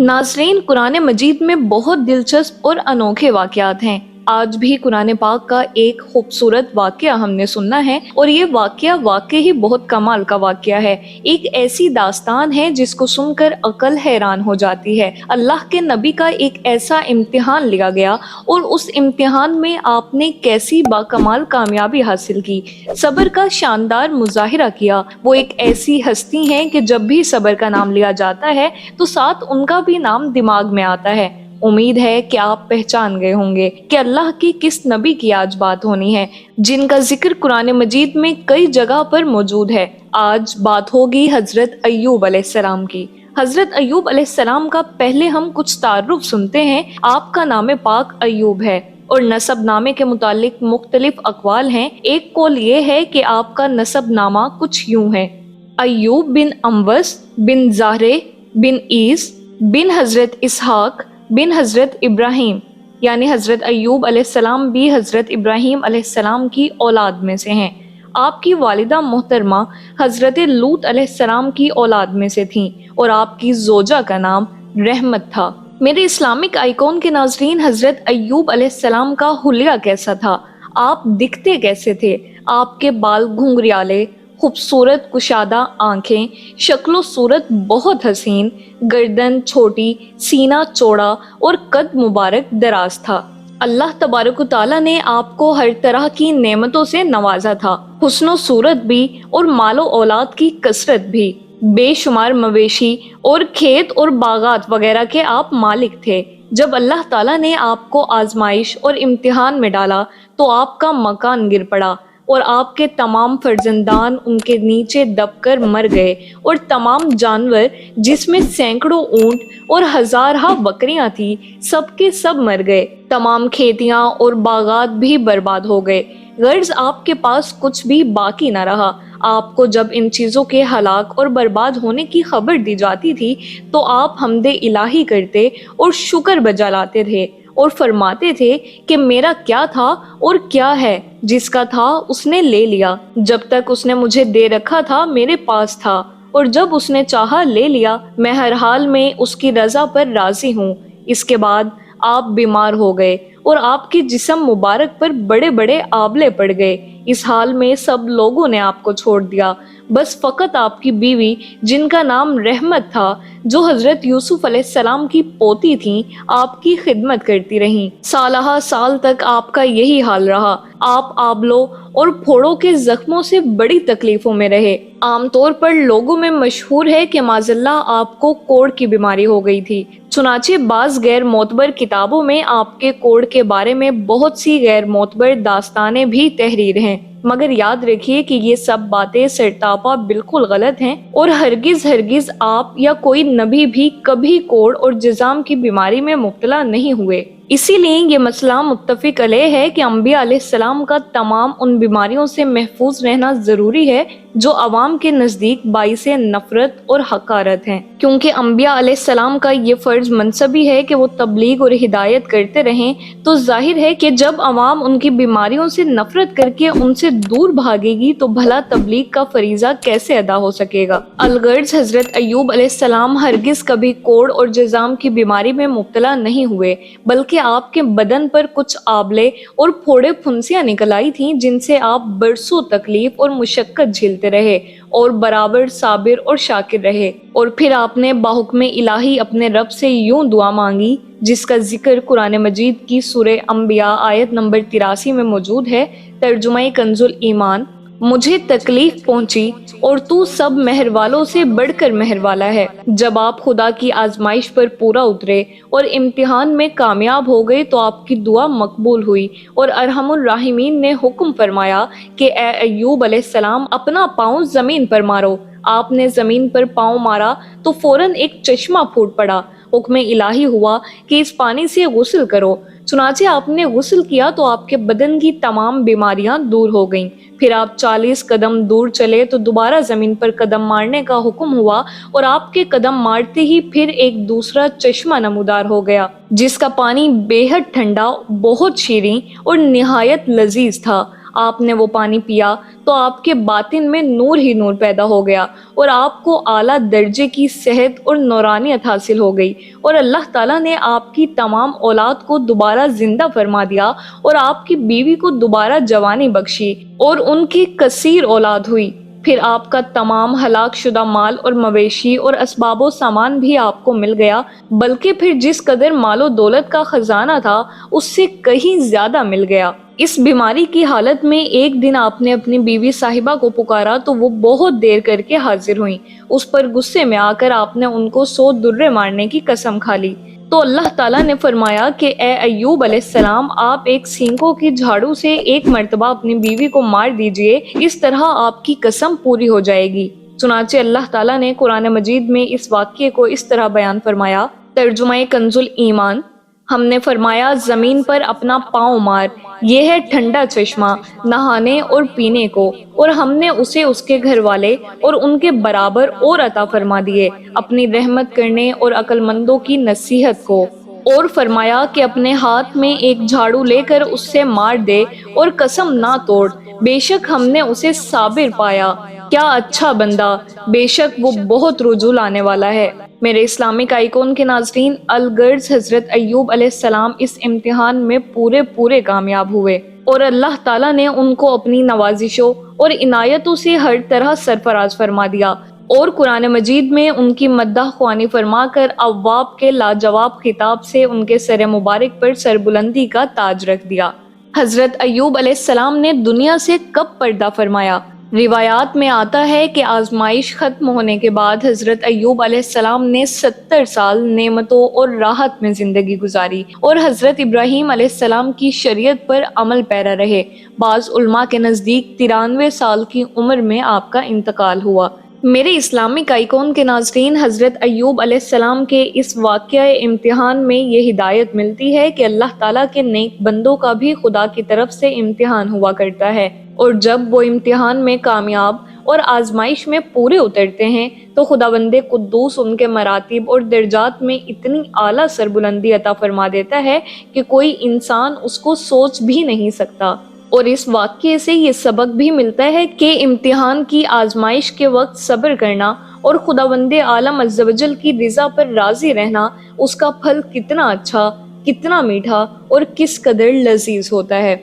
नाज़रीन, कुरान मजीद में बहुत दिलचस्प और अनोखे वाक़यात हैं। आज भी कुरान पाक का एक खूबसूरत वाक़या हमने सुनना है और ये वाक़या वाकई ही बहुत कमाल का वाक़या है। एक ऐसी दास्तान है जिसको सुनकर अकल हैरान हो जाती है। अल्लाह के नबी का एक ऐसा इम्तिहान लिया गया और उस इम्तिहान में आपने कैसी बाकमाल कामयाबी हासिल की, सब्र का शानदार मुजाहिरा किया। वो एक ऐसी हस्ती हैं कि जब भी सब्र का नाम लिया जाता है तो साथ उनका भी नाम दिमाग में आता है। उम्मीद है कि आप पहचान गए होंगे कि अल्लाह की किस नबी की आज बात होनी है, जिनका जिक्र कुरान मजीद में कई जगह पर मौजूद है। आज बात होगी हजरत अय्यूब अलैहिस्सलाम की। हजरत अय्यूब अलैहिस्सलाम का पहले हम कुछ तारुफ सुनते हैं। आपका नाम पाक अय्यूब है और नसब नामे के मुतालिक मुख्तलिफ अकवाल हैं। एक कौल ये है कि आपका नसब नामा कुछ यूं है: अय्यूब बिन अम्वस बिन ज़ाहरे बिन ईस बिन हजरत इसहाक बिन हजरत इब्राहिम, यानी हजरत अय्यूब अलैहिस्सलाम भी हजरत इब्राहिम अलैहिस्सलाम की औलाद में से हैं। आपकी वालिदा मोहतरमा हजरत लूत अलैहिस्सलाम की औलाद में से थीं और आपकी जोजा का नाम रहमत था। मेरे इस्लामिक आइकॉन के नाजरीन, हजरत अय्यूब अलैहिस्सलाम का हुलिया कैसा था? आप दिखते कैसे थे? आपके बाल घुंघरियाले, खूबसूरत कुशादा आंखें, शक्लो सूरत बहुत हसीन, गर्दन छोटी, सीना चौड़ा और कद मुबारक दराज था। अल्लाह तबारक व तआला ने आपको हर तरह की नेमतों से नवाजा था। हुस्नो सूरत भी और मालो औलाद की कसरत भी। बेशुमार मवेशी और खेत और बागात वगैरह के आप मालिक थे। जब अल्लाह ताला ने आपको आजमाइश और इम्तिहान में डाला तो आपका मकान गिर पड़ा और आपके तमाम फर्जंदान उनके नीचे दबकर मर गए और तमाम जानवर, जिसमें सैकड़ों ऊंट और हजारहा बकरियां थी, सब के सब मर गए। तमाम खेतियां और बागात भी बर्बाद हो गए। गर्ज आपके पास कुछ भी बाकी न रहा। आपको जब इन चीज़ों के हलाक और बर्बाद होने की खबर दी जाती थी तो आप हमदे इलाही करते और शुक्र बजा लाते थे और फरमाते थे कि मेरा क्या था और क्या है, जिसका था उसने ले लिया। जब तक उसने मुझे दे रखा था मेरे पास था, और जब उसने चाहा ले लिया। मैं हर हाल में उसकी रजा पर राजी हूँ। इसके बाद आप बीमार हो गए और आपके जिस्म मुबारक पर बड़े बड़े आबले पड़ गए। इस हाल में सब लोगों ने आपको छोड़ दिया, बस फकत आपकी बीवी, जिनका नाम रहमत था, जो हजरत यूसुफ अलैहिस्सलाम की पोती थी, आपकी खिदमत करती रहीं। सालहा साल तक आपका यही हाल रहा। आप आबलों और फोड़ों के जख्मों से बड़ी तकलीफों में रहे। आमतौर पर लोगों में मशहूर है कि माज़अल्लाह आपको कोढ़ की बीमारी हो गई थी। चुनाचे बाज गैर मोतबर किताबों में आपके कोढ़ के बारे में बहुत सी गैर मोतबर दास्तानें भी तहरीर हैं, मगर याद रखिए कि ये सब बातें सरतापा बिल्कुल गलत हैं और हरगिज हरगिज आप या कोई नबी भी कभी कोढ़ और जिज़ाम की बीमारी में मुब्तला नहीं हुए। इसीलिए ये मसला मुत्तफिक अलैह है कि अंबिया अलैहिस्सलाम का तमाम उन बीमारियों से महफूज रहना जरूरी है जो अवाम के नज़दीक बाइसे नफरत और हकारत हैं, क्योंकि अंबिया अलैहिस्सलाम का ये फर्ज मनसबी है कि वो तबलीग और हिदायत करते रहें। तो जाहिर है कि जब अवाम उनकी बीमारियों से नफरत करके उनसे दूर भागेगी तो भला तबलीग का फरीजा कैसे अदा हो सकेगा। अलगर्ज हजरत अय्यूब अलैहिस्सलाम हरगिज कभी कोढ़ और जिज़ाम की बीमारी में मुब्तला नहीं हुए, बल्कि आपके बदन पर कुछ आबले और फोड़े फुंसियां निकल आई थीं, जिनसे आप बरसों तकलीफ और मुशक्कत झेलते रहे और बराबर साबिर और शाकिर रहे। और फिर आपने बाहुक्मे इलाही अपने रब से यूं दुआ मांगी, जिसका जिक्र कुरान मजीद की सूरह अंबिया आयत नंबर 83 में मौजूद है। तर्जुमा कंजुल ईमान: मुझे तकलीफ पहुंची और तू सब मेहर वालों से बढ़कर मेहर वाला है। जब आप खुदा की आजमाइश पर पूरा उतरे और इम्तिहान में कामयाब हो गए तो आपकी दुआ मकबूल हुई और अरहमुर राहिमीन ने हुक्म फरमाया कि ए अय्यूब अलैहिस्सलाम, अपना पाँव जमीन पर मारो। आपने जमीन पर पाँव मारा तो फौरन एक चश्मा फूट पड़ा حکم الہی ہوا کہ اس پانی سے غسل کرو۔ چنانچہ آپ نے غسل کیا تو آپ کے بدن کی تمام بیماریاں دور ہو گئیں۔ پھر آپ 40 قدم دور چلے تو دوبارہ زمین پر قدم مارنے کا حکم ہوا، اور آپ کے قدم مارتے ہی پھر ایک دوسرا چشمہ نمودار ہو گیا، جس کا پانی بے حد ٹھنڈا، بہت شیریں اور نہایت لذیذ تھا۔ آپ نے وہ پانی پیا تو آپ کے باطن میں نور ہی نور پیدا ہو گیا، اور آپ کو اعلیٰ درجے کی صحت اور نورانیت حاصل ہو گئی، اور اللہ تعالیٰ نے آپ کی تمام اولاد کو دوبارہ زندہ فرما دیا، اور آپ کی بیوی کو دوبارہ جوانی بخشی، اور ان کی کثیر اولاد ہوئی۔ پھر آپ کا تمام ہلاک شدہ مال اور مویشی اور اسباب و سامان بھی آپ کو مل گیا، بلکہ پھر جس قدر مال و دولت کا خزانہ تھا اس سے کہیں زیادہ مل گیا۔ اس بیماری کی حالت میں ایک دن آپ نے اپنی بیوی صاحبہ کو پکارا تو وہ بہت دیر کر کے حاضر ہوئیں۔ اس پر غصے میں آ کر آپ نے ان کو 100 درے مارنے کی قسم کھا لی۔ تو اللہ تعالیٰ نے فرمایا کہ اے ایوب علیہ السلام، آپ ایک سینگوں کی جھاڑو سے ایک مرتبہ اپنی بیوی کو مار دیجئے، اس طرح آپ کی قسم پوری ہو جائے گی۔ چنانچہ اللہ تعالیٰ نے قرآن مجید میں اس واقعے کو اس طرح بیان فرمایا۔ ترجمہ کنز الایمان۔ ہم نے فرمایا زمین پر اپنا پاؤں مار، یہ ہے ٹھنڈا چشمہ نہانے اور پینے کو، اور ہم نے اسے اس کے گھر والے اور ان کے برابر اور عطا فرما دیے، اپنی رحمت کرنے اور عقل مندوں کی نصیحت کو۔ اور فرمایا کہ اپنے ہاتھ میں ایک جھاڑو لے کر اس سے مار دے اور قسم نہ توڑ، بے شک ہم نے اسے صابر پایا، کیا اچھا بندہ، بے شک وہ بہت رجوع لانے والا ہے۔ میرے اسلامک آئیکن کے ناظرین، الغرض حضرت ایوب علیہ السلام اس امتحان میں پورے کامیاب ہوئے، اور اللہ تعالیٰ نے ان کو اپنی نوازشوں اور عنایتوں سے ہر طرح سرفراز فرما دیا، اور قرآن مجید میں ان کی مدح خوانی فرما کر اواب کے لاجواب خطاب سے ان کے سر مبارک پر سربلندی کا تاج رکھ دیا۔ حضرت ایوب علیہ السلام نے دنیا سے کب پردہ فرمایا؟ روایات میں آتا ہے کہ آزمائش ختم ہونے کے بعد حضرت ایوب علیہ السلام نے 70 سال نعمتوں اور راحت میں زندگی گزاری، اور حضرت ابراہیم علیہ السلام کی شریعت پر عمل پیرا رہے۔ بعض علماء کے نزدیک 93 سال کی عمر میں آپ کا انتقال ہوا۔ میرے اسلامک آئیکن کے ناظرین، حضرت ایوب علیہ السلام کے اس واقعہ امتحان میں یہ ہدایت ملتی ہے کہ اللہ تعالیٰ کے نیک بندوں کا بھی خدا کی طرف سے امتحان ہوا کرتا ہے، اور جب وہ امتحان میں کامیاب اور آزمائش میں پورے اترتے ہیں تو خداوند قدوس ان کے مراتب اور درجات میں اتنی اعلیٰ سربلندی عطا فرما دیتا ہے کہ کوئی انسان اس کو سوچ بھی نہیں سکتا۔ اور اس واقعے سے یہ سبق بھی ملتا ہے کہ امتحان کی آزمائش کے وقت صبر کرنا اور خداوند عالم عز و جل کی رضا پر راضی رہنا، اس کا پھل کتنا اچھا، کتنا میٹھا اور کس قدر لذیذ ہوتا ہے۔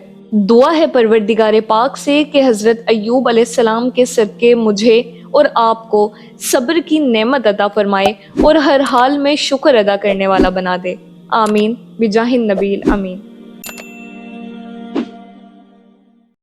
دعا ہے پروردگار پاک سے کہ حضرت ایوب علیہ السلام کے صدقے مجھے اور آپ کو صبر کی نعمت عطا فرمائے اور ہر حال میں شکر ادا کرنے والا بنا دے۔ آمین بجاہ النبی الامین۔